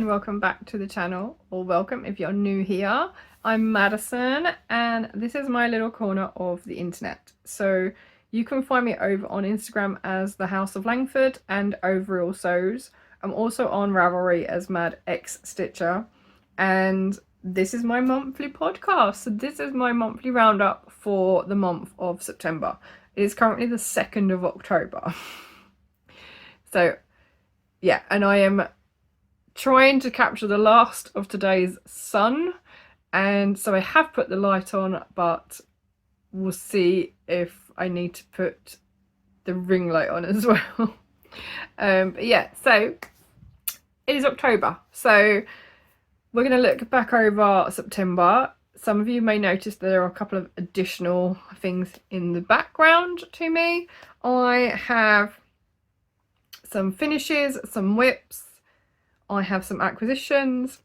Welcome back to the channel, or welcome if you're new here. I'm Maddison and this is my little corner of the internet. So you can find me over on Instagram as the House of Langford and Overall Sews. I'm also on Ravelry as Mad X Stitcher, and this is my monthly podcast. So this is my monthly roundup for the month of September. It is currently the 2nd of October. So yeah, and I am trying to capture the last of today's sun, and so I have put the light on, but we'll see if I need to put the ring light on as well. But yeah, so it is October, so we're going to look back over September. Some of you may notice that there are a couple of additional things in the background to me. I have some finishes, some WIPs, I have some acquisitions,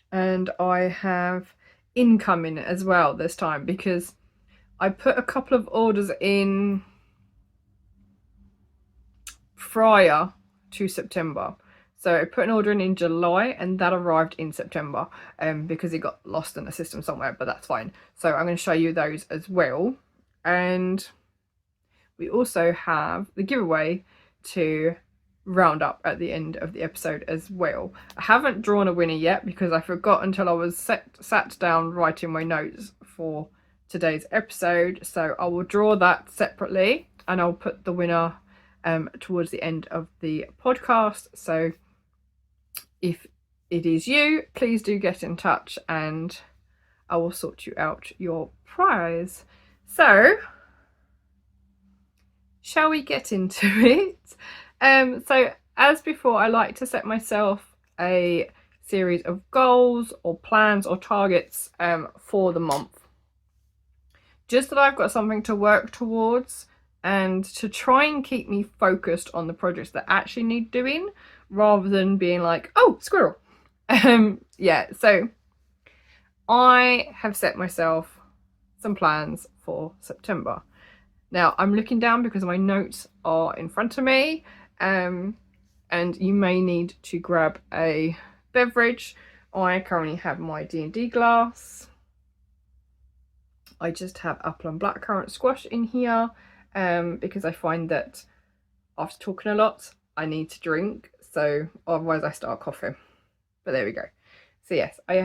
and I have incoming as well this time, because I put a couple of orders in prior to September. So I put an order in July and that arrived in September because it got lost in the system somewhere, but that's fine. So I'm going to show you those as well. And we also have the giveaway to round up at the end of the episode as well. I haven't drawn a winner yet because I forgot until I was sat down writing my notes for today's episode, so I will draw that separately and I'll put the winner towards the end of the podcast. So if it is you, please do get in touch and I will sort you out your prize. So shall we get into it? So as before, I like to set myself a series of goals or plans or targets for the month, just that I've got something to work towards and to try and keep me focused on the projects that actually need doing, rather than being like, oh, squirrel. Yeah, so I have set myself some plans for September. Now I'm looking down because my notes are in front of me. And you may need to grab a beverage. I currently have my D&D glass. I just have apple and blackcurrant squash in here because I find that after talking a lot I need to drink, so otherwise I start coughing. But there we go. So yes, I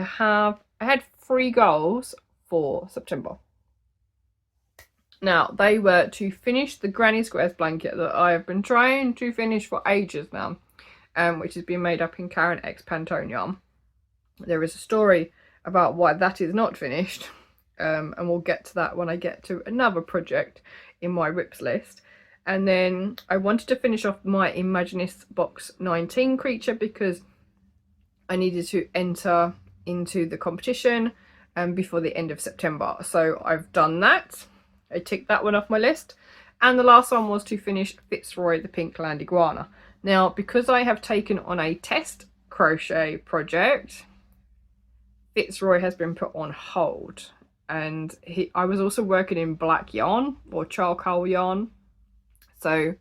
had 3 goals for September. Now, they were to finish the Granny Squares blanket that I have been trying to finish for ages now, which has been made up in Karen X Pantone yarn. There is a story about why that is not finished, and we'll get to that when I get to another project in my WIPs list. And then I wanted to finish off my Imaginists box 19 creature because I needed to enter into the competition before the end of September. So I've done that. I ticked that one off my list. And the last one was to finish Fitzroy the Pink Land Iguana. Now, because I have taken on a test crochet project, Fitzroy has been put on hold. And I was also working in black yarn or charcoal yarn, so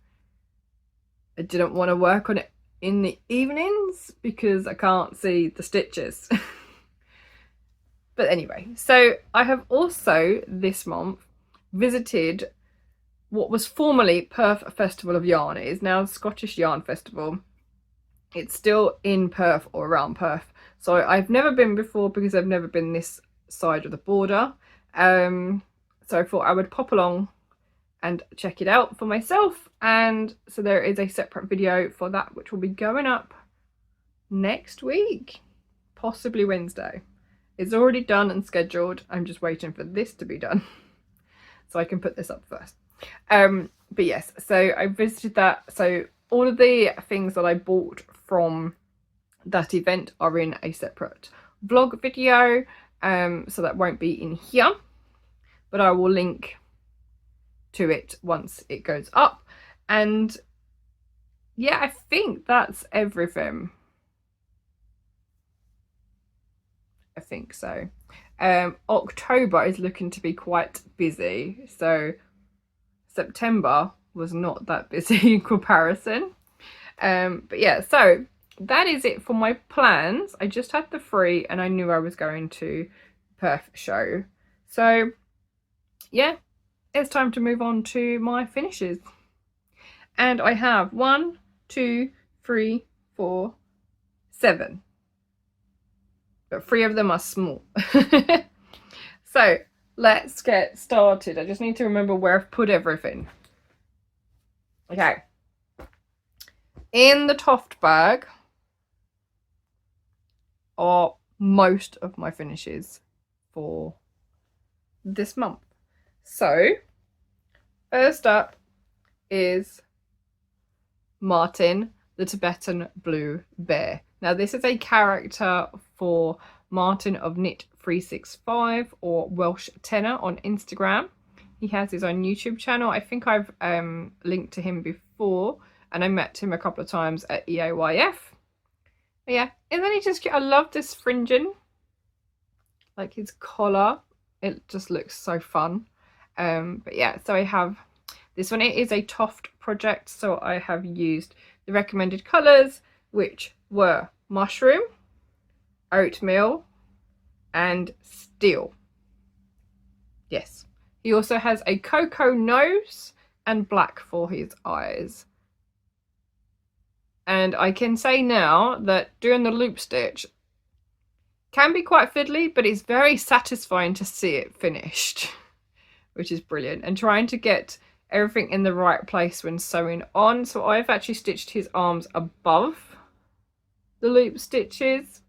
I didn't want to work on it in the evenings because I can't see the stitches. But anyway, so I have also this month visited what was formerly Perth Festival of Yarn. It is now the Scottish Yarn Festival. It's still in Perth or around Perth. So I've never been before because I've never been this side of the border. So I thought I would pop along and check it out for myself. And so there is a separate video for that, which will be going up next week, possibly Wednesday. It's already done and scheduled. I'm just waiting for this to be done so I can put this up first. But yes, so I visited that. So all of the things that I bought from that event are in a separate vlog video, so that won't be in here, but I will link to it once it goes up. And yeah, I think that's everything. I think so. October is looking to be quite busy, so September was not that busy in comparison. But yeah, so that is it for my plans. I just had the 3 and I knew I was going to Perth show. So yeah, it's time to move on to my finishes. And I have 1, 2, 3, 4, 7. But 3 of them are small. So let's get started. I just need to remember where I've put everything. Okay. In the TOFT bag are most of my finishes for this month. So first up is Martyn the Tibetan Blue Bear. Now this is a character for Martyn of Knit 365 or Welsh Tenor on Instagram. He has his own YouTube channel. I think I've linked to him before, and I met him a couple of times at EAYF. But yeah, and then he just, I love this fringing, like his collar. It just looks so fun. But yeah, so I have this one. It is a TOFT project, so I have used the recommended colours, which were mushroom, oatmeal, and steel. Yes. He also has a cocoa nose and black for his eyes. And I can say now that doing the loop stitch can be quite fiddly, but it's very satisfying to see it finished, which is brilliant. And trying to get everything in the right place when sewing on. So I've actually stitched his arms above the loop stitches.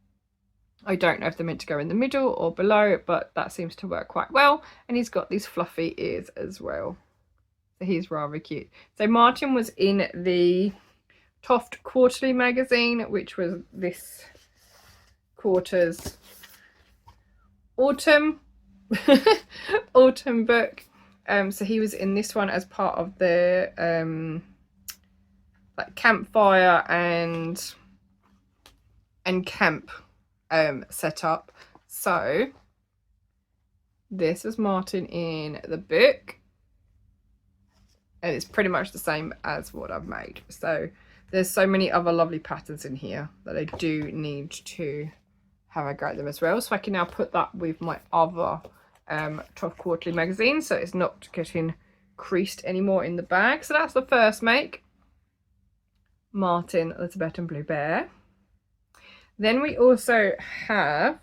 I don't know if they're meant to go in the middle or below, but that seems to work quite well. And he's got these fluffy ears as well. So he's rather cute. So Martyn was in the TOFT Quarterly magazine, which was this quarter's autumn autumn book. So he was in this one as part of the like campfire and camp setup. So this is Martyn in the book, and it's pretty much the same as what I've made. So there's so many other lovely patterns in here that I do need to have a go at them as well. So I can now put that with my other TOFT Quarterly magazine, so it's not getting creased anymore in the bag. So that's the first make, Martyn the Tibetan Blue Bear. Then we also have,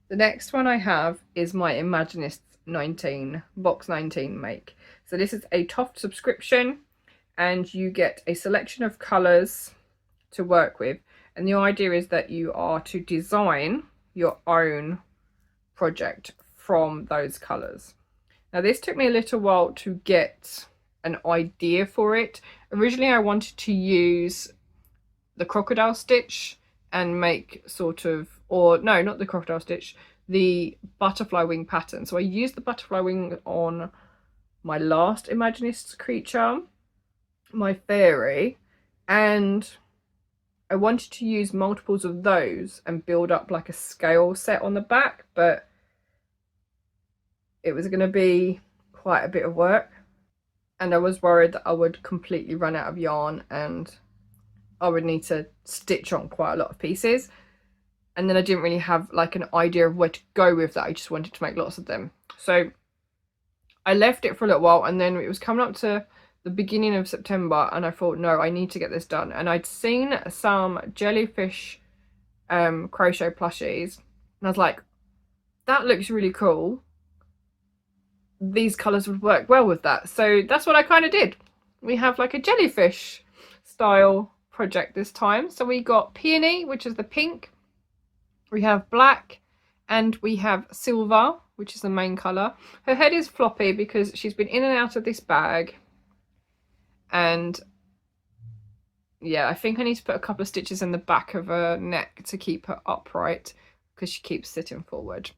the next one I have is my Imaginists 19, box 19 make. So this is a TOFT subscription, and you get a selection of colours to work with. And the idea is that you are to design your own project from those colours. Now this took me a little while to get an idea for it. Originally I wanted to use the crocodile stitch and make sort of, or no, not the crocodile stitch, the butterfly wing pattern. So I used the butterfly wing on my last Imaginists creature, my fairy, and I wanted to use multiples of those and build up like a scale set on the back, but it was going to be quite a bit of work, and I was worried that I would completely run out of yarn and I would need to stitch on quite a lot of pieces, and then I didn't really have like an idea of where to go with that. I just wanted to make lots of them, so I left it for a little while, and then it was coming up to the beginning of September and I thought, no, I need to get this done. And I'd seen some jellyfish crochet plushies and I was like, that looks really cool, these colours would work well with that. So that's what I kind of did. We have like a jellyfish style project this time. So we got peony, which is the pink, we have black, and we have silver, which is the main colour. Her head is floppy because she's been in and out of this bag, and yeah, I think I need to put a couple of stitches in the back of her neck to keep her upright because she keeps sitting forward.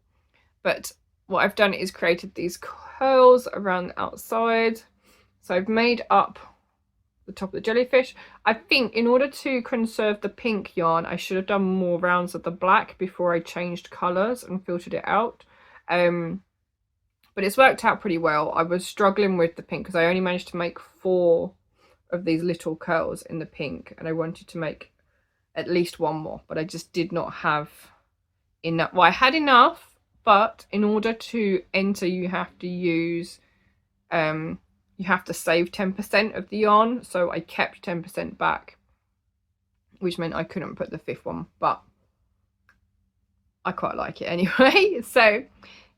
But what I've done is created these curls around the outside. So I've made up the top of the jellyfish. I think in order to conserve the pink yarn, I should have done more rounds of the black before I changed colours and filtered it out. But it's worked out pretty well. I was struggling with the pink because I only managed to make 4 of these little curls in the pink, and I wanted to make at least 1 more, but I just did not have enough. Well, I had enough, but in order to enter you have to use you have to save 10% of the yarn, so I kept 10% back, which meant I couldn't put the 5th one, but I quite like it anyway. So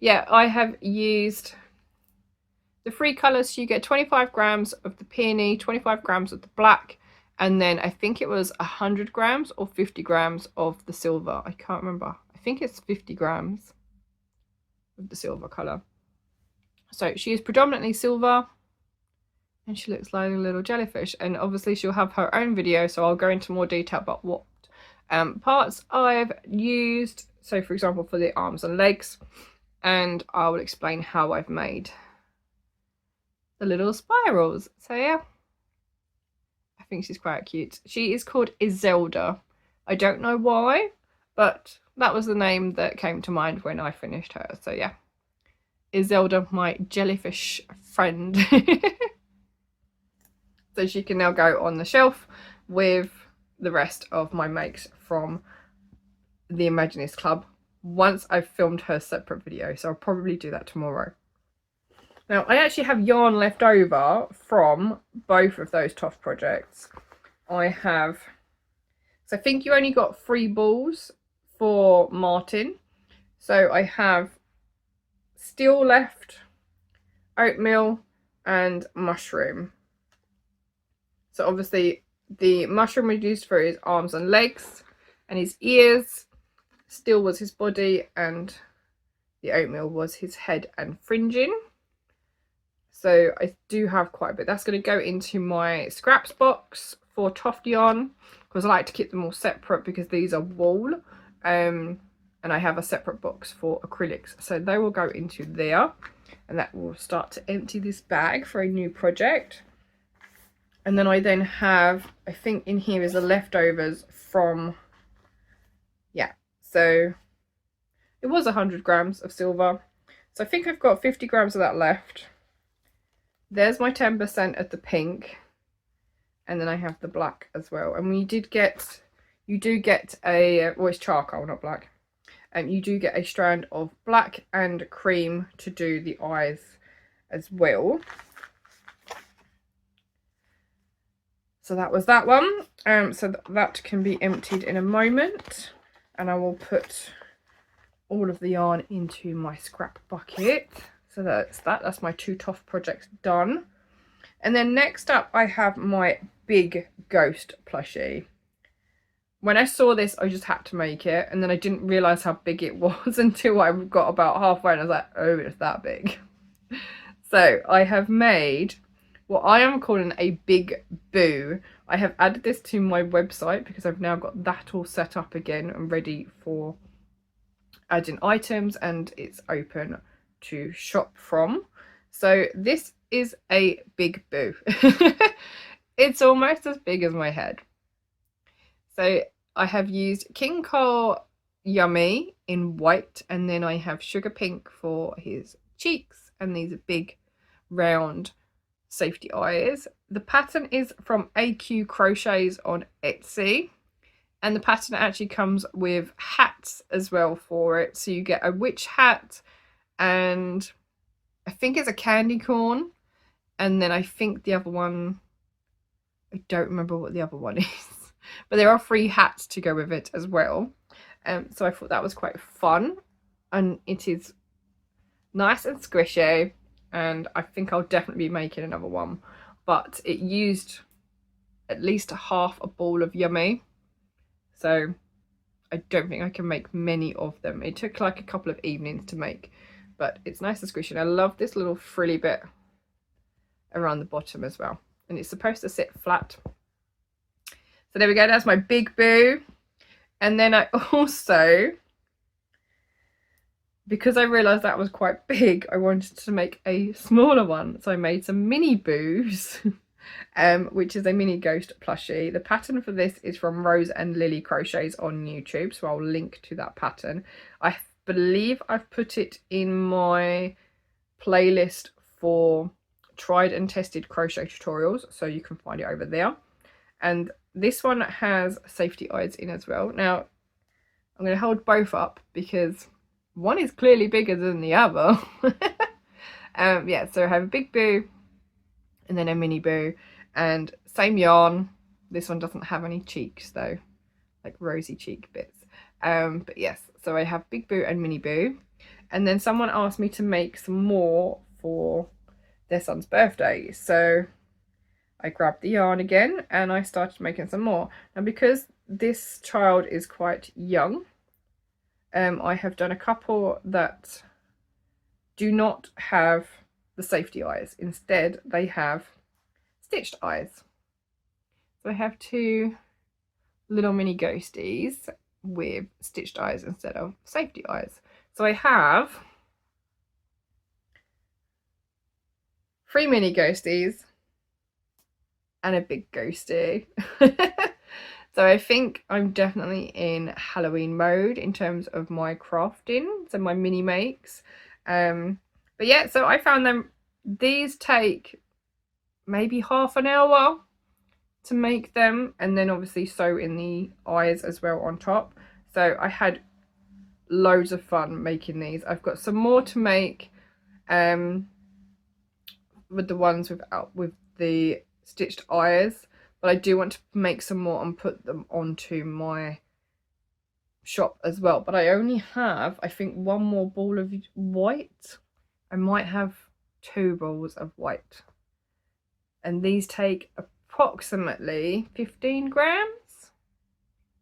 yeah, I have used the 3 colours. So you get 25 grams of the peony, 25 grams of the black, and then I think it was 100 grams or 50 grams of the silver. I can't remember. I think it's 50 grams of the silver colour. So she is predominantly silver, and she looks like a little jellyfish. And obviously she'll have her own video, so I'll go into more detail about what parts I've used. So for example, for the arms and legs, and I will explain how I've made the little spirals. So yeah, I think she's quite cute. She is called Iselda. I don't know why, but that was the name that came to mind when I finished her. So yeah, Iselda, my jellyfish friend. So she can now go on the shelf with the rest of my makes from the Imaginists Club once I've filmed her separate video. So I'll probably do that tomorrow. Now, I actually have yarn left over from both of those TOFT projects. I think you only got 3 balls for Martyn. So I have still left oatmeal and mushroom. So obviously the mushroom was used for his arms and legs and his ears. Still was his body, and the oatmeal was his head and fringing. So I do have quite a bit. That's going to go into my scraps box for TOFT yarn, because I like to keep them all separate because these are wool. And I have a separate box for acrylics. So they will go into there, and that will start to empty this bag for a new project. And then I have, I think in here is the leftovers from, yeah, so it was 100 grams of silver. So I think I've got 50 grams of that left. There's my 10% of the pink. And then I have the black as well. And you do get a, well, it's charcoal, not black. And you do get a strand of black and cream to do the eyes as well. So that was that one. So that can be emptied in a moment. And I will put all of the yarn into my scrap bucket. So that's my 2 TOFT projects done. And then next up I have my big ghost plushie. When I saw this, I just had to make it, and then I didn't realise how big it was until I got about halfway and I was like, oh, it's that big. So I have made what I am calling a big boo. I have added this to my website because I've now got that all set up again and ready for adding items, and it's open to shop from. So this is a big boo. It's almost as big as my head. So I have used King Cole Yummy in white, and then I have Sugar Pink for his cheeks and these big round safety eyes. The pattern is from AQ Crochets on Etsy, and the pattern actually comes with hats as well for it. So you get a witch hat, and I think it's a candy corn, and then I think the other one, I don't remember what the other one is. But there are 3 hats to go with it as well. So I thought that was quite fun. And it is nice and squishy. And I think I'll definitely be making another one. But it used at least half a ball of Yummy. So I don't think I can make many of them. It took like a couple of evenings to make. But it's nice and squishy. And I love this little frilly bit around the bottom as well. And it's supposed to sit flat. So there we go, that's my big boo. And then I also, because I realised that was quite big, I wanted to make a smaller one. So I made some mini boos, which is a mini ghost plushie. The pattern for this is from Rose and Lily Crochets on YouTube, so I'll link to that pattern. I believe I've put it in my playlist for tried and tested crochet tutorials, so you can find it over there. And this one has safety eyes in as well. Now I'm going to hold both up because one is clearly bigger than the other. Yeah, so I have a big boo and then a mini boo, and same yarn. This one doesn't have any cheeks though, like rosy cheek bits. But yes, so I have big boo and mini boo. And then someone asked me to make some more for their son's birthday, so I grabbed the yarn again and I started making some more. Now because this child is quite young, I have done a couple that do not have the safety eyes. Instead they have stitched eyes. So I have two little mini ghosties with stitched eyes instead of safety eyes. So I have 3 mini ghosties and a big ghosty. So I think I'm definitely in Halloween mode in terms of my crafting, so my mini makes. But yeah, so I found them, these take maybe half an hour to make them, and then obviously sew in the eyes as well on top. So I had loads of fun making these. I've got some more to make with the ones with the stitched eyes, but I do want to make some more and put them onto my shop as well. But I only have, I think, one more ball of white. I might have 2 balls of white, and these take approximately 15 grams,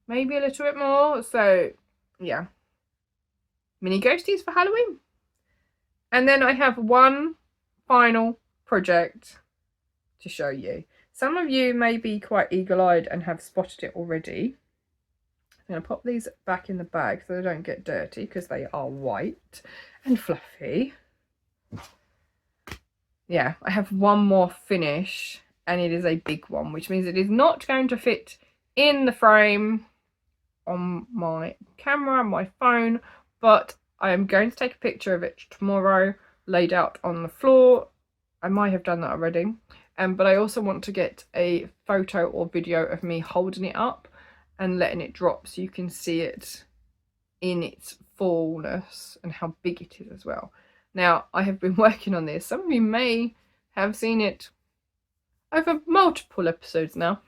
maybe a little bit more. So yeah, mini ghosties for Halloween. And then I have one final project to show you. Some of you may be quite eagle-eyed and have spotted it already. I'm going to pop these back in the bag so they don't get dirty, because they are white and fluffy. Yeah, I have one more finish, and it is a big one, which means it is not going to fit in the frame on my camera, my phone, but I am going to take a picture of it tomorrow, laid out on the floor. I might have done that already, but I also want to get a photo or video of me holding it up and letting it drop so you can see it in its fullness and how big it is as well. Now, I have been working on this. Some of you may have seen it over multiple episodes now.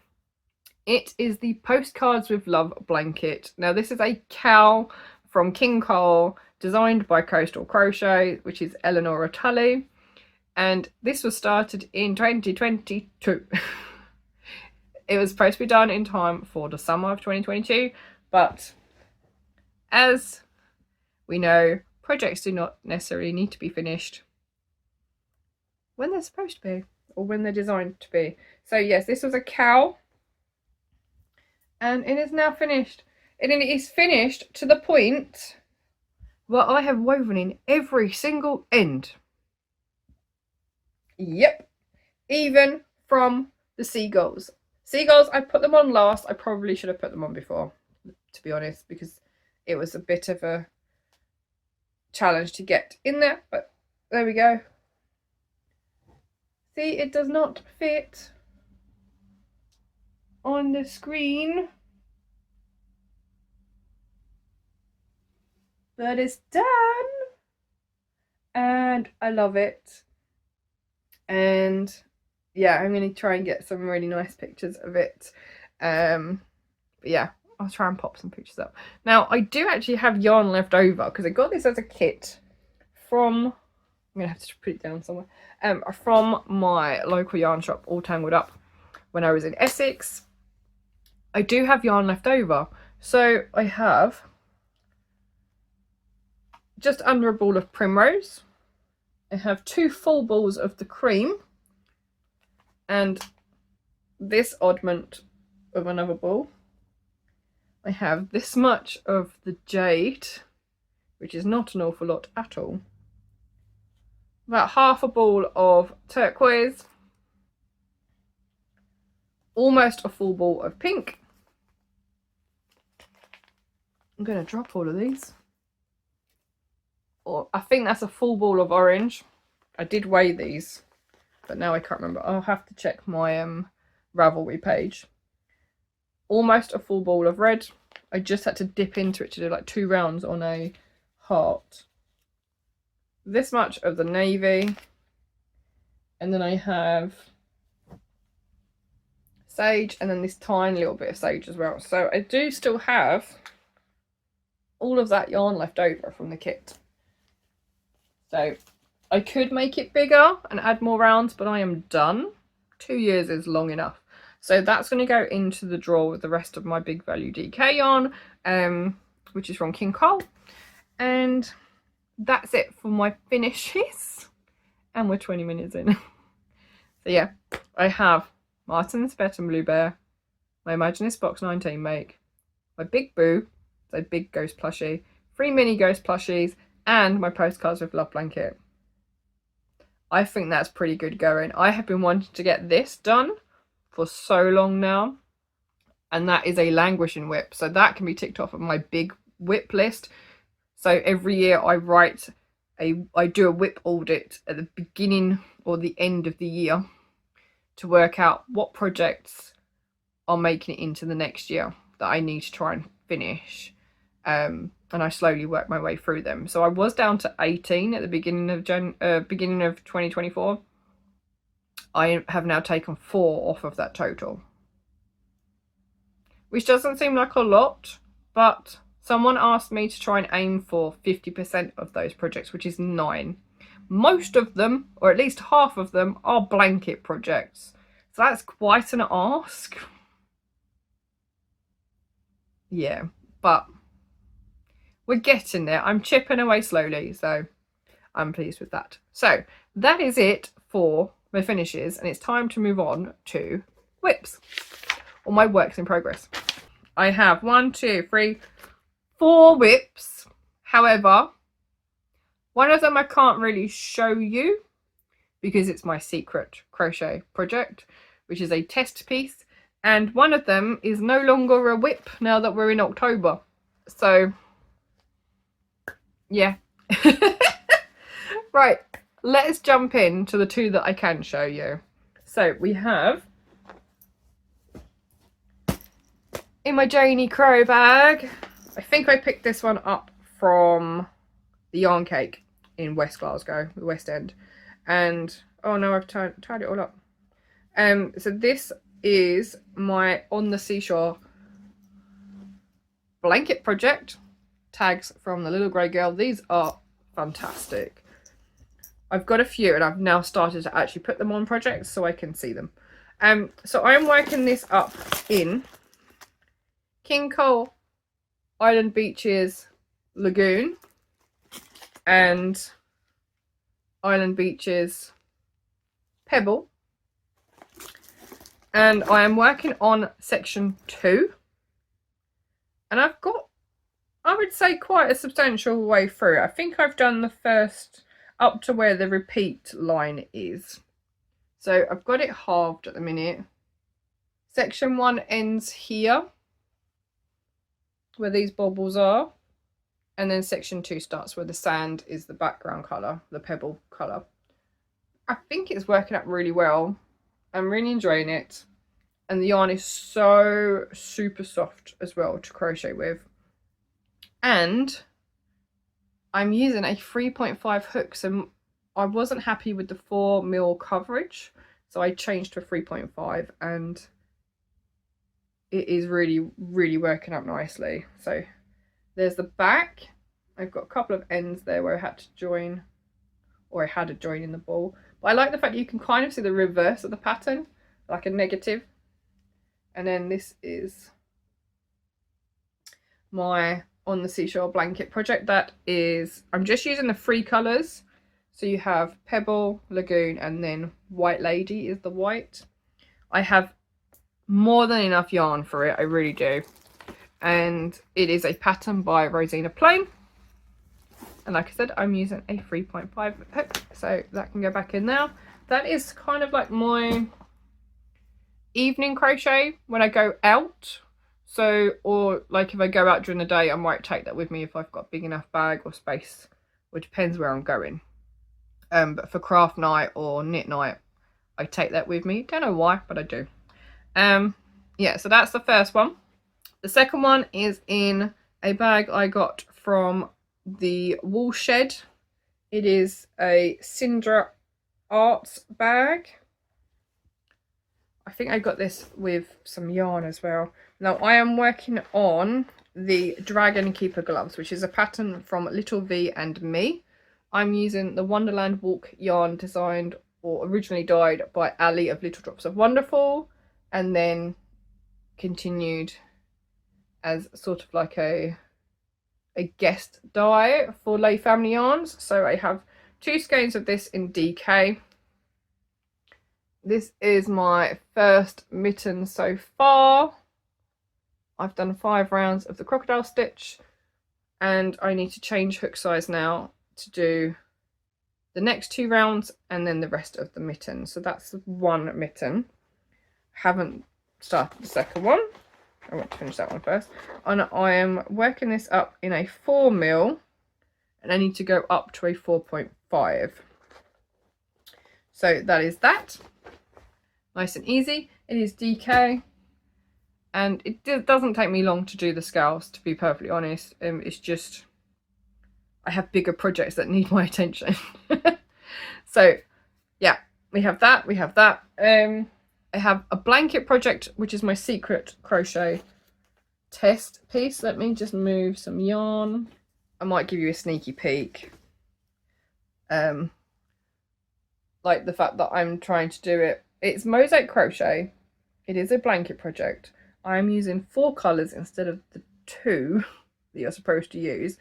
It is the Postcards with Love blanket. Now, this is a cowl from King Cole, designed by Coastal Crochet, which is Eleanor Tully. And this was started in 2022. It was supposed to be done in time for the summer of 2022, but as we know, projects do not necessarily need to be finished when they're supposed to be, or when they're designed to be. So yes, this was a cowl, and it is now finished. And it is finished to the point where I have woven in every single end. Yep, even from the seagulls. Seagulls, I put them on last. I probably should have put them on before, to be honest, because it was a bit of a challenge to get in there, but there we go. See, it does not fit on the screen, but it's done, and I love it. And yeah, I'm going to try and get some really nice pictures of it. But yeah, I'll try and pop some pictures up. Now, I do actually have yarn left over, because I got this as a kit from, I'm going to have to put it down somewhere, from my local yarn shop, All Tangled Up, when I was in Essex. I do have yarn left over. So I have just under a ball of primrose. I have 2 full balls of the cream, and this oddment of another ball. I have this much of the jade, which is not an awful lot at all. About half a ball of turquoise. Almost a full ball of pink. I'm going to drop all of these. Or I think that's a full ball of orange. I did weigh these, but now I can't remember. I'll have to check my Ravelry page. Almost a full ball of red. I just had to dip into it to do like 2 rounds on a heart. This much of the navy. And then I have sage, and then this tiny little bit of sage as well. So I do still have all of that yarn left over from the kit. So I could make it bigger and add more rounds, but I am done. 2 years is long enough. So that's going to go into the drawer with the rest of my Big Value DK yarn, which is from King Cole. And that's it for my finishes. And we're 20 minutes in. So yeah, I have Martyn the Tibetan Blue Bear, my Imaginists Box 19 make, my Big Boo, so big ghost plushie, 3 mini ghost plushies, and my postcards with love blanket. I think that's pretty good going. I have been wanting to get this done for so long now, and that is a languishing WIP, so that can be ticked off of my big WIP list. So every year I do a WIP audit at the beginning or the end of the year to work out what projects are making it into the next year that I need to try and finish, and I slowly work my way through them. So I was down to 18 at the beginning of 2024. I have now taken 4 off of that total, which doesn't seem like a lot, but someone asked me to try and aim for 50% of those projects, which is 9. Most of them, or at least half of them, are blanket projects. So that's quite an ask. Yeah, but we're getting there. I'm chipping away slowly, so I'm pleased with that. So that is it for my finishes, and it's time to move on to WIPs, or my works in progress. I have 1, 2, 3, 4 WIPs. However, one of them I can't really show you because it's my secret crochet project, which is a test piece. And one of them is no longer a WIP now that we're in October. So, yeah. Right, let's jump into the 2 that I can show you. So we have, in my Janie Crow bag, I think I picked this one up from the Yarn Cake in West Glasgow, the West End. And, oh no, I've tied it all up. So this is my On the Seashore blanket project. Tags from the Little Grey Girl. These are fantastic. I've got a few, and I've now started to actually put them on projects so I can see them. So I'm working this up in King Cole Island Beaches Lagoon and Island Beaches Pebble, and I am working on section 2, and I've got, I would say, quite a substantial way through. I think I've done the first up to where the repeat line is, so I've got it halved at the minute. Section 1 ends here where these bobbles are, and then section 2 starts where the sand is the background colour, the pebble colour. I think it's working out really well. I'm really enjoying it, and the yarn is so super soft as well to crochet with. And I'm using a 3.5 hook, so I wasn't happy with the 4mm coverage, so I changed to a 3.5, and it is really, really working up nicely. So there's the back. I've got a couple of ends there where I had to join, or I had a join in the ball. But I like the fact that you can kind of see the reverse of the pattern, like a negative. And then this is my On the Seashore blanket project. That is, I'm just using the 3 colours. So you have Pebble, Lagoon, and then White Lady is the white. I have more than enough yarn for it, I really do. And it is a pattern by Rosina Plain. And like I said, I'm using a 3.5 hook, so that can go back in now. That is kind of like my evening crochet when I go out. So, or like if I go out during the day, I might take that with me if I've got a big enough bag or space. It depends where I'm going. But for craft night or knit night, I take that with me. Don't know why, but I do. Yeah, so that's the first one. The second one is in a bag I got from the Wool Shed. It is a Cinder Arts bag. I think I got this with some yarn as well. Now I am working on the Dragon Keeper gloves, which is a pattern from Little V and Me. I'm using the Wonderland Walk yarn designed or originally dyed by Ali of Little Drops of Wonderful, and then continued as sort of like a guest dye for Lay Family Yarns. So I have 2 skeins of this in DK. This is my first mitten so far. I've done 5 rounds of the crocodile stitch, and I need to change hook size now to do the next 2 rounds and then the rest of the mitten. So that's 1 mitten. Haven't started the second one. I want to finish that one first. And I am working this up in a 4mm, and I need to go up to a 4.5. So that is that. Nice and easy. It is DK, and it doesn't take me long to do the scales, to be perfectly honest. It's just I have bigger projects that need my attention. So yeah, we have that. I have a blanket project, which is my secret crochet test piece. Let me just move some yarn. I might give you a sneaky peek. Like the fact that I'm trying to do it. It's mosaic crochet. It is a blanket project. I'm using 4 colours instead of the 2 that you're supposed to use.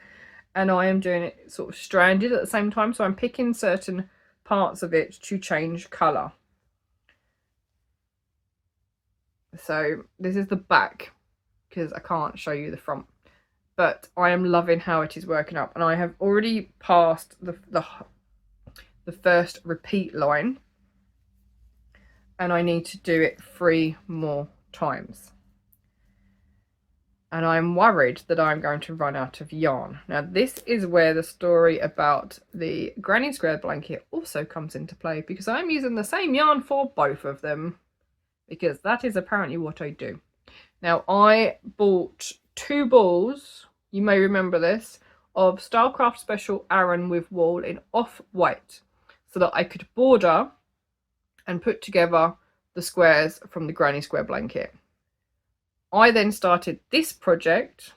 And I am doing it sort of stranded at the same time. So I'm picking certain parts of it to change colour. So this is the back, because I can't show you the front. But I am loving how it is working up. And I have already passed the first repeat line. And I need to do it 3 more times. And I'm worried that I'm going to run out of yarn. Now this is where the story about the granny square blanket also comes into play, because I'm using the same yarn for both of them, because that is apparently what I do. Now I bought 2 balls, you may remember this, of Stylecraft Special Aran with wool in off-white, so that I could border and put together the squares from the granny square blanket. I then started this project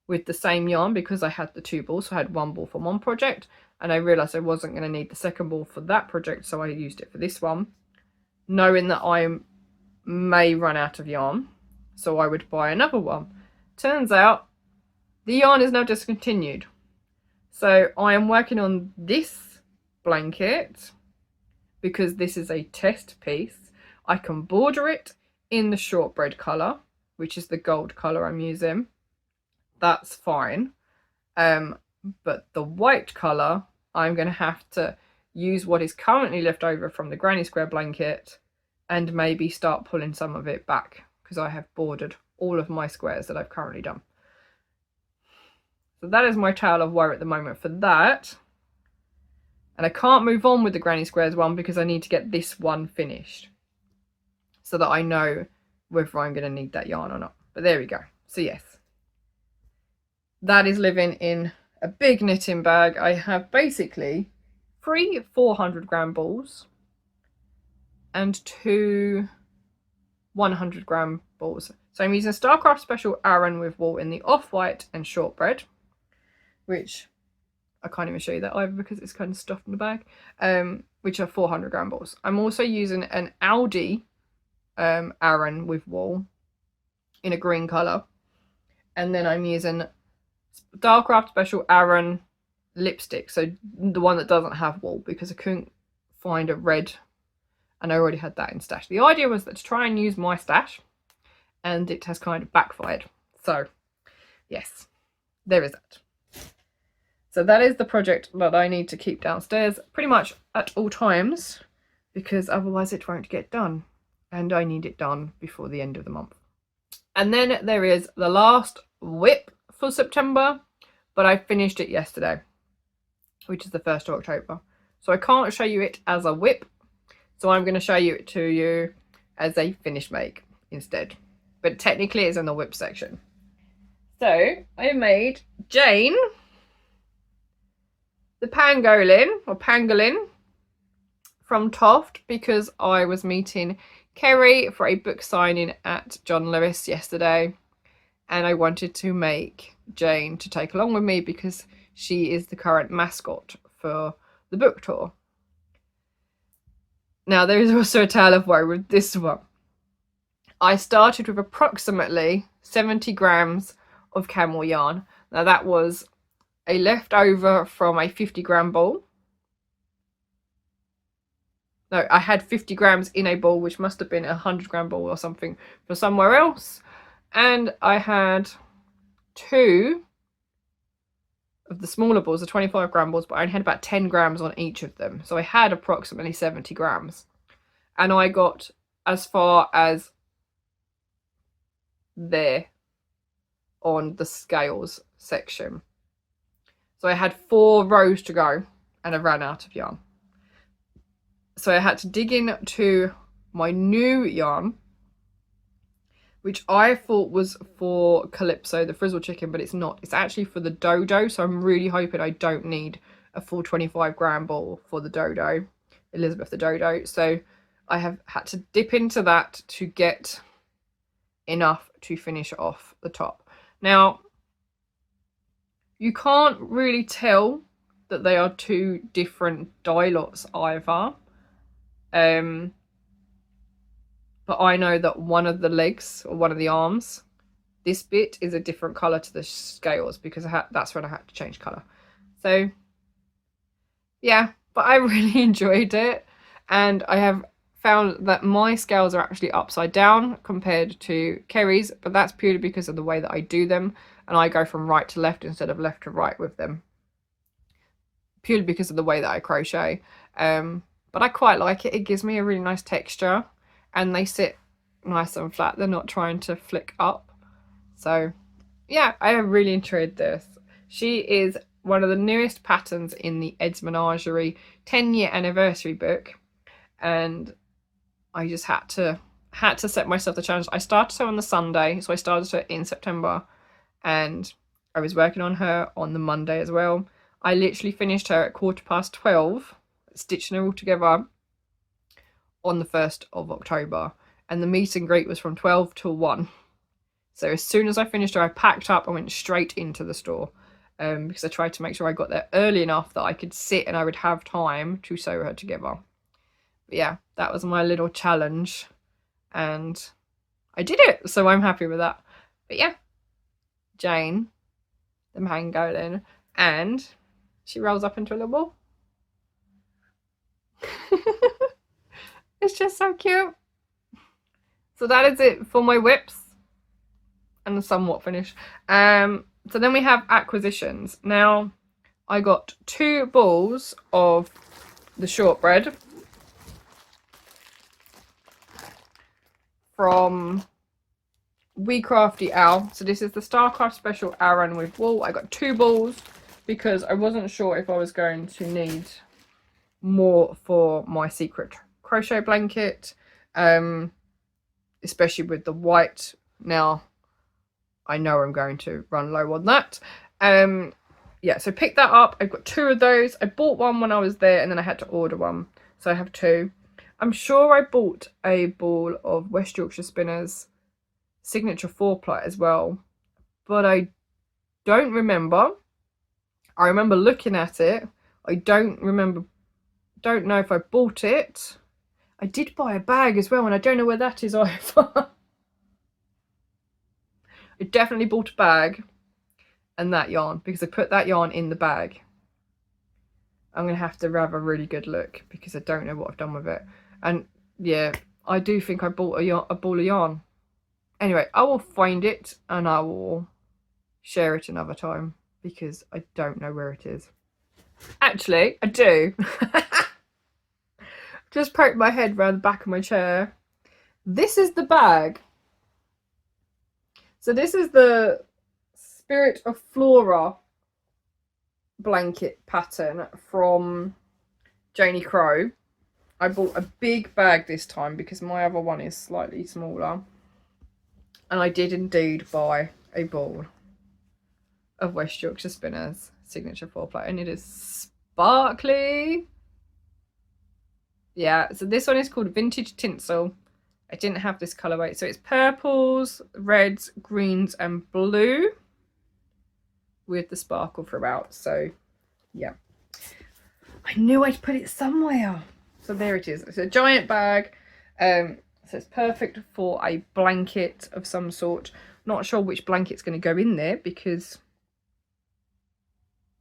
with the same yarn because I had the 2 balls, so I had 1 ball for one project, and I realised I wasn't going to need the second ball for that project, so I used it for this one, knowing that I may run out of yarn, so I would buy another one. Turns out the yarn is now discontinued, so I am working on this blanket because this is a test piece. I can border it in the shortbread colour, which is the gold colour I'm using. That's fine. But the white colour, I'm going to have to use what is currently left over from the granny square blanket and maybe start pulling some of it back, because I have bordered all of my squares that I've currently done. So that is my tale of woe at the moment for that. And I can't move on with the granny squares one because I need to get this one finished, so that I know whether I'm going to need that yarn or not. But there we go. So yes, that is living in a big knitting bag. I have basically 3 400-gram balls and 2 100-gram balls. So I'm using Starcraft Special Aran with wool in the off-white and shortbread, which I can't even show you that either because it's kind of stuffed in the bag, which are 400-gram balls. I'm also using an Aldi Aran with wool in a green colour, and then I'm using Starcraft Special Aran lipstick, so the one that doesn't have wool, because I couldn't find a red and I already had that in stash. The idea was that to try and use my stash, and it has kind of backfired. So yes, there is that. So that is the project that I need to keep downstairs pretty much at all times, because otherwise it won't get done, and I need it done before the end of the month. And then there is the last WIP for September, but I finished it yesterday, which is the 1st of October. So I can't show you it as a WIP, so I'm going to show you it to you as a finished make instead. But technically it's in the WIP section. So I made Jane, the pangolin or pangolin from TOFT, because I was meeting Kerry for a book signing at John Lewis yesterday, and I wanted to make Jane to take along with me because she is the current mascot for the book tour. Now there is also a tale of woe with this one. I started with approximately 70 grams of camel yarn. Now that was a leftover from a 50-gram ball. No, I had 50 grams in a ball, which must have been a 100-gram ball or something for somewhere else. And I had 2 of the smaller balls, the 25-gram balls, but I only had about 10 grams on each of them. So I had approximately 70 grams. And I got as far as there on the scales section. So I had 4 rows to go, and I ran out of yarn. So I had to dig into my new yarn, which I thought was for Calypso, the frizzle chicken, but it's not. It's actually for the dodo, so I'm really hoping I don't need a full 25-gram ball for the dodo, Elizabeth the dodo. So I have had to dip into that to get enough to finish off the top. Now, you can't really tell that they are 2 different dye lots either. But I know that one of the legs or one of the arms, this bit is a different colour to the scales, because that's when I had to change colour. So yeah, but I really enjoyed it, and I have found that my scales are actually upside down compared to Kerry's, but that's purely because of the way that I do them, and I go from right to left instead of left to right with them, purely because of the way that I crochet. But I quite like it. It gives me a really nice texture, and they sit nice and flat. They're not trying to flick up. So yeah, I have really enjoyed this. She is one of the newest patterns in the Ed's Menagerie 10-year anniversary book, and I just had to set myself the challenge. I started her on the Sunday, so I started her in September, and I was working on her on the Monday as well. I literally finished her at 12:15, stitching her all together on the 1st of October, and the meet and greet was from 12 till 1. So as soon as I finished her, I packed up and went straight into the store, because I tried to make sure I got there early enough that I could sit and I would have time to sew her together. But yeah, that was my little challenge, and I did it, so I'm happy with that. But yeah, Jane, the pangolin, and she rolls up into a little ball. It's just so cute. So that is it for my WIPs and the somewhat finish. So then we have acquisitions. Now I got 2 balls of the shortbread from Crafty Owl. So this is the Starcraft Special Aran with wool. I got 2 balls because I wasn't sure if I was going to need more for my secret crochet blanket, especially with the white. Now I know I'm going to run low on that. Yeah, so pick that up. I've got 2 of those. I bought one when I was there, and then I had to order one, so I have 2. I'm sure I bought a ball of West Yorkshire Spinners signature 4-ply as well, but I don't remember. I remember looking at it. I don't know if I bought it. I did buy a bag as well, and I don't know where that is either. I definitely bought a bag and that yarn, because I put that yarn in the bag. I'm going to have a really good look, because I don't know what I've done with it. And yeah, I do think I bought a ball of yarn. Anyway, I will find it and I will share it another time because I don't know where it is. Actually, I do. Just poked my head round the back of my chair. This is the bag. So this is the Spirit of Flora blanket pattern from Janie Crow. I bought a big bag this time because my other one is slightly smaller. And I did indeed buy a ball of West Yorkshire Spinners signature 4-play, and it is sparkly. Yeah, so this one is called Vintage Tinsel. I didn't have this colourway, so it's purples, reds, greens and blue with the sparkle throughout. So yeah, I knew I'd put it somewhere. So there it is. It's a giant bag. So it's perfect for a blanket of some sort. Not sure which blanket's going to go in there because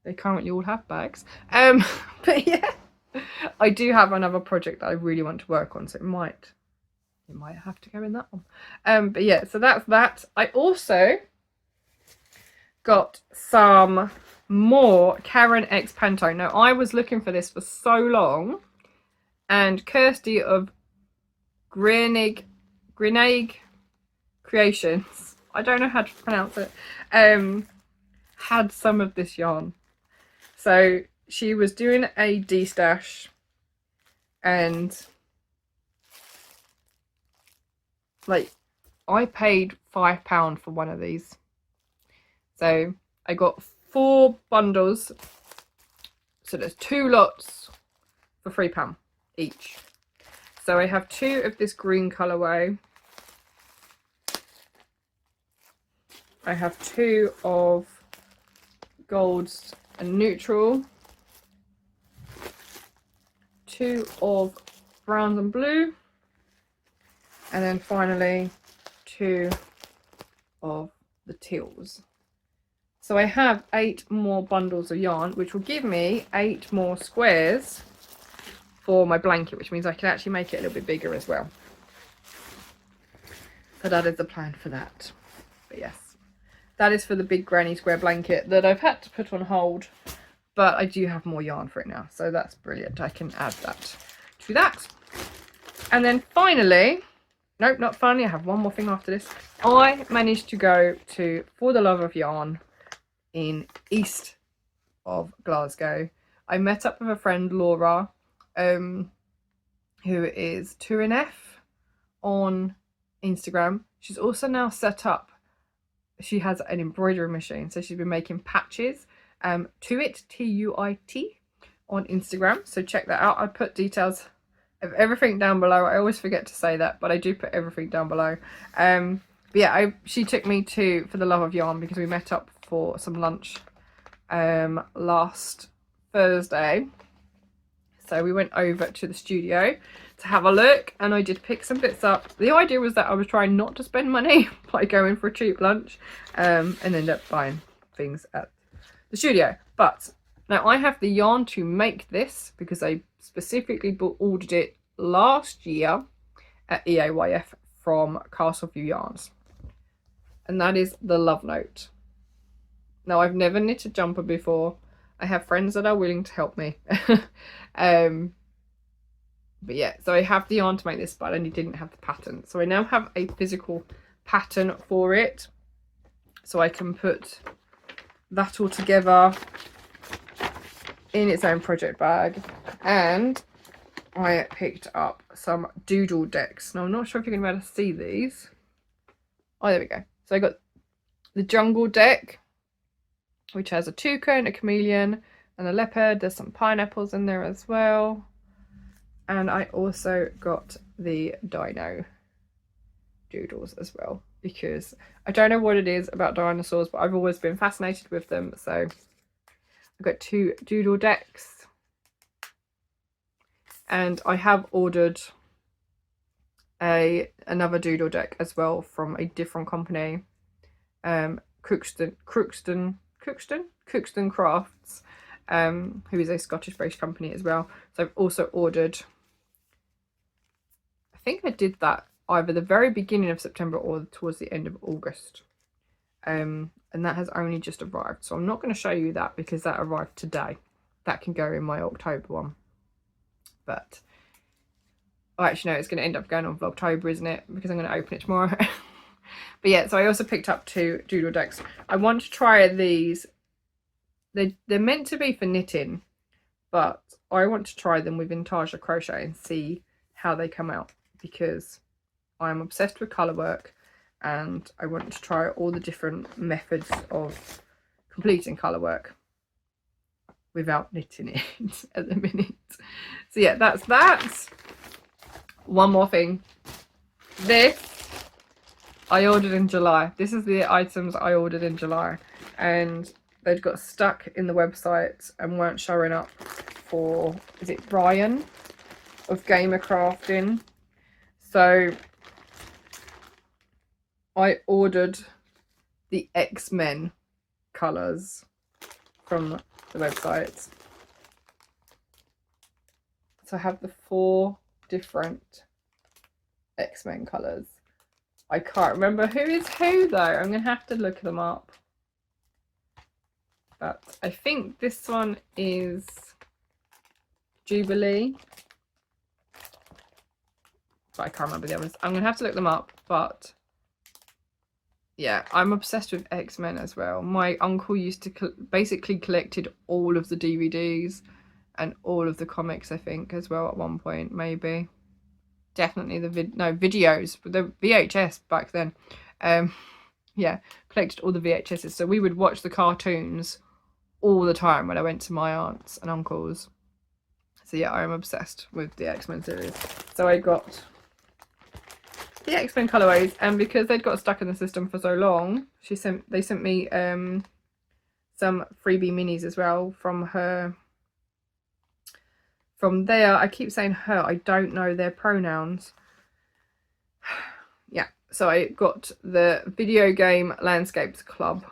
they currently all have bags. But yeah, I do have another project that I really want to work on, so it might have to go in that one. But yeah, so that's that. I also got some more Karen X Pantone. Now I was looking for this for so long, and Kirsty of Grenig Creations, I don't know how to pronounce it, had some of this yarn. So she was doing a de-stash, and like I paid £5 for one of these. So I got 4 bundles. So there's 2 lots for £3 each. So I have 2 of this green colourway. I have 2 of golds and neutral. 2 of browns and blue. And then finally 2 of the teals. So I have 8 more bundles of yarn, which will give me 8 more squares for my blanket, which means I can actually make it a little bit bigger as well. So that is the plan for that. But yes, that is for the big granny square blanket that I've had to put on hold, but I do have more yarn for it now, so that's brilliant. I can add that to that. And then finally, nope, not finally, I have one more thing after this. I managed to go to For the Love of Yarn in east of Glasgow. I met up with a friend, Laura, who is 2NF on Instagram. She's also now set up, she has an embroidery machine, so she's been making patches. Tuit, Tuit, on Instagram, so check that out. I put details of everything down below. I always forget to say that, but I do put everything down below. But yeah, she took me to For the Love of Yarn because we met up for some lunch last Thursday. So we went over to the studio to have a look, and I did pick some bits up. The idea was that I was trying not to spend money by going for a cheap lunch, and ended up buying things at the studio. But now I have the yarn to make this because I specifically ordered it last year at EAYF from Castleview Yarns, and that is the Love Note. Now I've never knit a jumper before. I have friends that are willing to help me. But yeah, so I have the yarn to make this, but I only didn't have the pattern. So I now have a physical pattern for it, so I can put that all together in its own project bag. And I picked up some doodle decks. Now I'm not sure if you're going to be able to see these. Oh, there we go. So I got the jungle deck, which has a toucan, a chameleon and a leopard. There's some pineapples in there as well. And I also got the dino doodles as well, because I don't know what it is about dinosaurs, but I've always been fascinated with them. So I've got 2 doodle decks, and I have ordered another doodle deck as well from a different company, Crookston Crafts, who is a Scottish-based company as well. So I've also ordered think I did that either the very beginning of September or towards the end of August. And that has only just arrived, so I'm not going to show you that because that arrived today. That can go in my October one, but I actually know it's going to end up going on Vlogtober, isn't it, because I'm going to open it tomorrow. But yeah, so I also picked up 2 doodle decks. I want to try these. They're meant to be for knitting, but I want to try them with Intaja crochet and see how they come out, because I'm obsessed with colour work and I want to try all the different methods of completing colour work without knitting it at the minute. So yeah, that's that. One more thing. This I ordered in July. This is the items I ordered in July, and they'd got stuck in the website and weren't showing up for, is it Brian of Gamer Crafting? So I ordered the X-Men colours from the website. So I have the 4 different X-Men colours. I can't remember who is who though. I'm going to have to look them up. But I think this one is Jubilee. But I can't remember the others. I'm going to have to look them up. But yeah, I'm obsessed with X-Men as well. My uncle used to basically collected all of the DVDs and all of the comics, I think, as well at one point, maybe. Definitely the videos, the VHS back then. Yeah, collected all the VHSs. So we would watch the cartoons all the time when I went to my aunts and uncles. So yeah, I'm obsessed with the X-Men series. So I got the X-Men colorways, and because they'd got stuck in the system for so long, they sent me some freebie minis as well from her. From there, I keep saying her, I don't know their pronouns. Yeah, so I got the Video Game Landscapes Club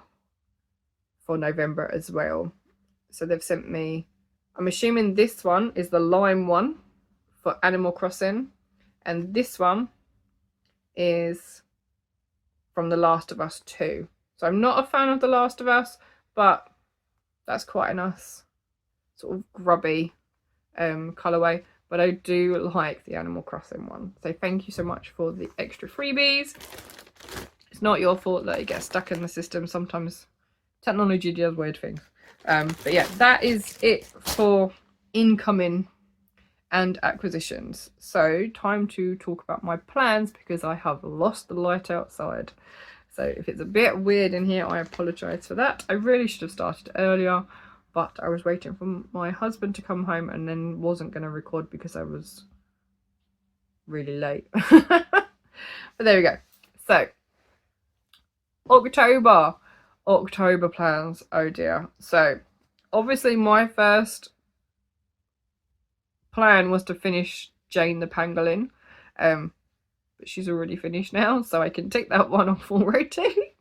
for November as well. So they've sent me, I'm assuming this one is the lime one for Animal Crossing, and this one is from The Last of Us 2. So I'm not a fan of The Last of Us, but that's quite a nice sort of grubby colorway, but I do like the Animal Crossing one. So thank you so much for the extra freebies. It's not your fault that it gets stuck in the system. Sometimes technology does weird things. But yeah, that is it for incoming and acquisitions. So time to talk about my plans, because I have lost the light outside. So if it's a bit weird in here, I apologize for that. I really should have started earlier, but I was waiting for my husband to come home and then wasn't going to record because I was really late. But there we go. So October plans. Oh dear. So obviously my first plan was to finish Jane the Pangolin, but she's already finished now, so I can take that one off already.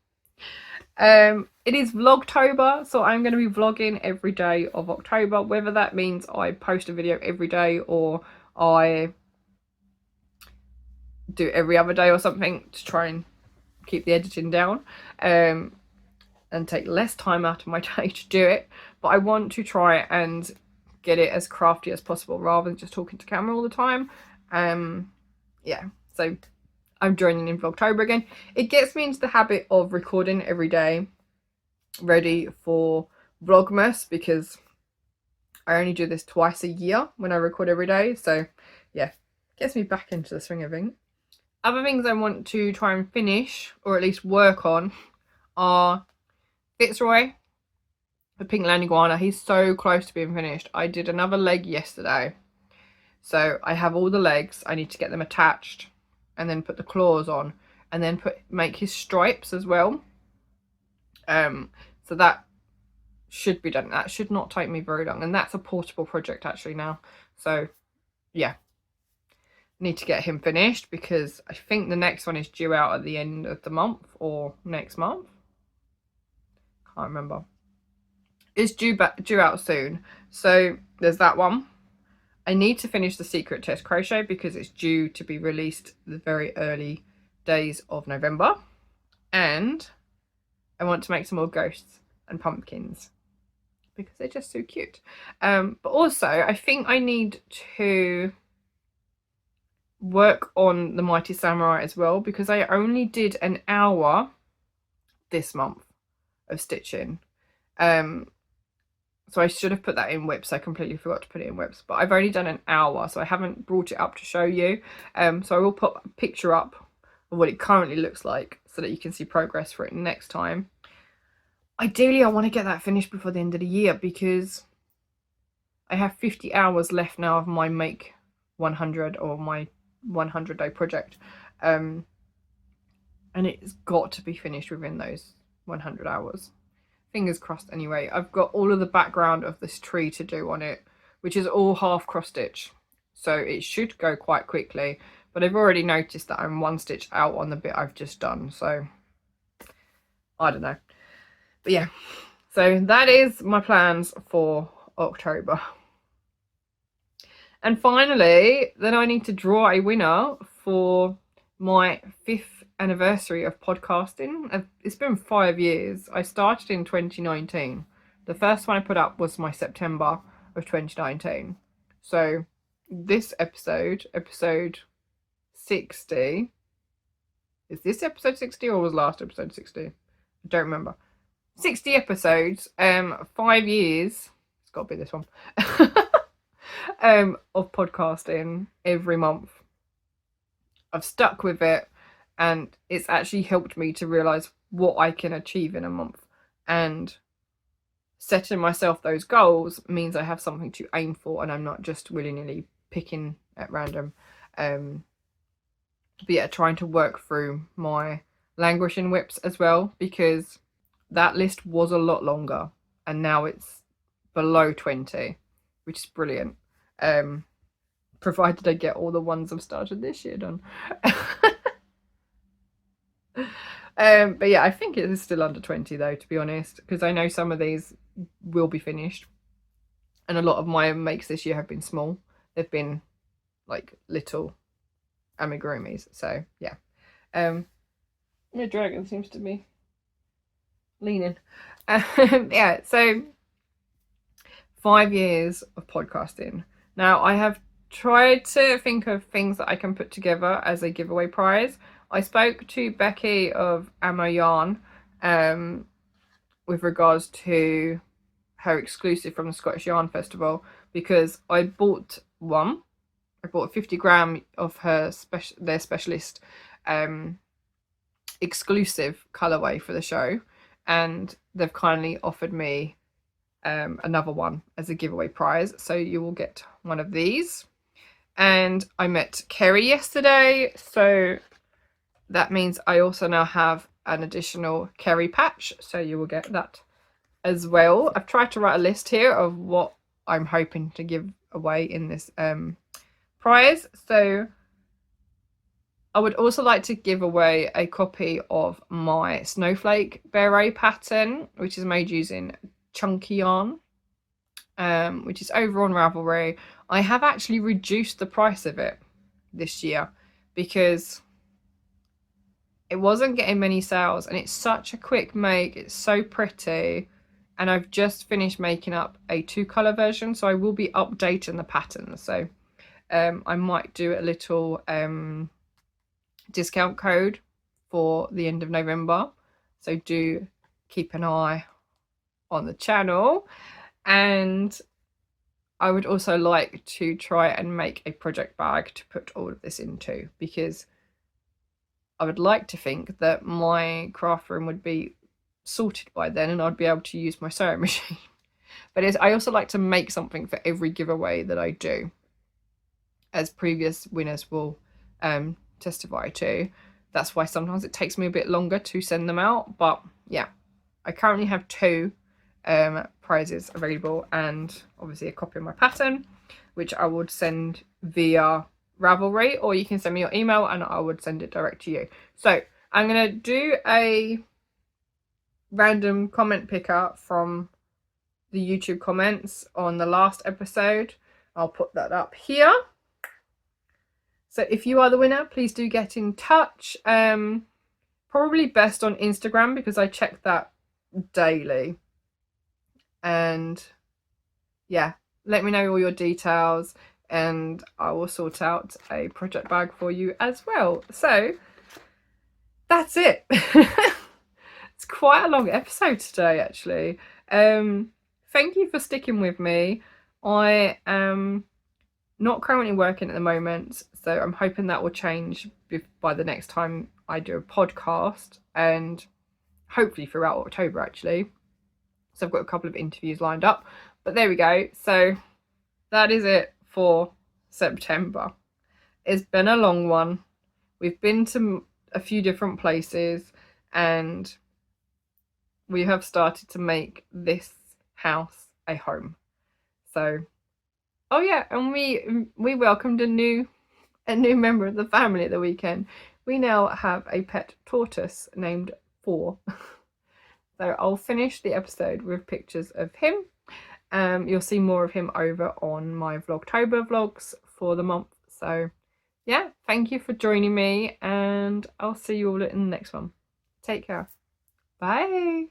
It is Vlogtober, so I'm going to be vlogging every day of October, whether that means I post a video every day or I do every other day or something to try and keep the editing down and take less time out of my day to do it. But I want to try and get it as crafty as possible rather than just talking to camera all the time. Yeah, so I'm joining in Vlogtober again. It gets me into the habit of recording every day, ready for Vlogmas, because I only do this twice a year when I record every day. So yeah, gets me back into the swing of things. Other things I want to try and finish, or at least work on, are Fitzroy, the pink land iguana. He's so close to being finished. I did another leg yesterday, so I have all the legs. I need to get them attached and then put the claws on, and then make his stripes as well. So that should be done. That should not take me very long, and that's a portable project actually now. So yeah, need to get him finished because I think the next one is due out at the end of the month or next month. Can't remember. It's due out soon. So there's that one. I need to finish the secret test crochet because it's due to be released the very early days of November. And I want to make some more ghosts and pumpkins because they're just so cute. But also I think I need to work on the Mighty Samurai as well, because I only did an hour this month of stitching. So I should have put that in WIPs. I completely forgot to put it in WIPs, but I've only done an hour, so I haven't brought it up to show you. So I will put a picture up of what it currently looks like so that you can see progress for it next time. Ideally, I want to get that finished before the end of the year because I have 50 hours left now of my Make 100 or my 100-day project. And it's got to be finished within those 100 hours. Fingers crossed anyway. I've got all of the background of this tree to do on it, which is all half cross stitch, so it should go quite quickly, but I've already noticed that I'm one stitch out on the bit I've just done, so I don't know. But yeah, so that is my plans for October. And finally, then I need to draw a winner for my 5th anniversary of podcasting. It's been 5 years. I started in 2019. The first one I put up was my September of 2019. So this episode 60, is this episode 60 or was last episode 60? I don't remember. 60 episodes, 5 years, it's got to be this one, of podcasting every month. I've stuck with it, and it's actually helped me to realise what I can achieve in a month. And setting myself those goals means I have something to aim for, and I'm not just willy-nilly picking at random. But yeah, trying to work through my languishing WIPs as well, because that list was a lot longer, and now it's below 20, which is brilliant. Provided I get all the ones I've started this year done. But yeah, I think it is still under 20 though, to be honest, because I know some of these will be finished, and a lot of my makes this year have been small. They've been like little amigurumis, so yeah. My dragon seems to be leaning. Yeah, so 5 years of podcasting. Now I have tried to think of things that I can put together as a giveaway prize. I spoke to Becky of Ammo Yarn with regards to her exclusive from the Scottish Yarn Festival, because I bought one. I bought a 50 gram of her their specialist exclusive colourway for the show, and they've kindly offered me another one as a giveaway prize, so you will get one of these. And I met Kerry yesterday, so that means I also now have an additional Kerry patch, so you will get that as well. I've tried to write a list here of what I'm hoping to give away in this prize. So I would also like to give away a copy of my snowflake beret pattern, which is made using chunky yarn, which is over on Ravelry. I have actually reduced the price of it this year because it wasn't getting many sales, and it's such a quick make. It's so pretty, and I've just finished making up a 2-colour version, so I will be updating the pattern. So I might do a little discount code for the end of November, so do keep an eye on the channel. And I would also like to try and make a project bag to put all of this into, because I would like to think that my craft room would be sorted by then and I'd be able to use my sewing machine. But I also like to make something for every giveaway that I do, as previous winners will testify to. That's why sometimes it takes me a bit longer to send them out. But yeah, I currently have 2 prizes available, and obviously a copy of my pattern, which I would send via Ravelry, or you can send me your email and I would send it direct to you. So I'm going to do a random comment picker from the YouTube comments on the last episode. I'll put that up here. So if you are the winner, please do get in touch. Probably best on Instagram because I check that daily. And yeah, let me know all your details and I will sort out a project bag for you as well. So that's it. It's quite a long episode today, actually. Thank you for sticking with me. I am not currently working at the moment, so I'm hoping that will change by the next time I do a podcast, and hopefully throughout October, actually. So I've got a couple of interviews lined up, but there we go. So that is it for September. It's been a long one. We've been to a few different places and we have started to make this house a home. So, oh yeah, and we welcomed a new member of the family at the weekend. We now have a pet tortoise named 4. So I'll finish the episode with pictures of him. You'll see more of him over on my Vlogtober vlogs for the month. So yeah, thank you for joining me and I'll see you all in the next one. Take care. Bye.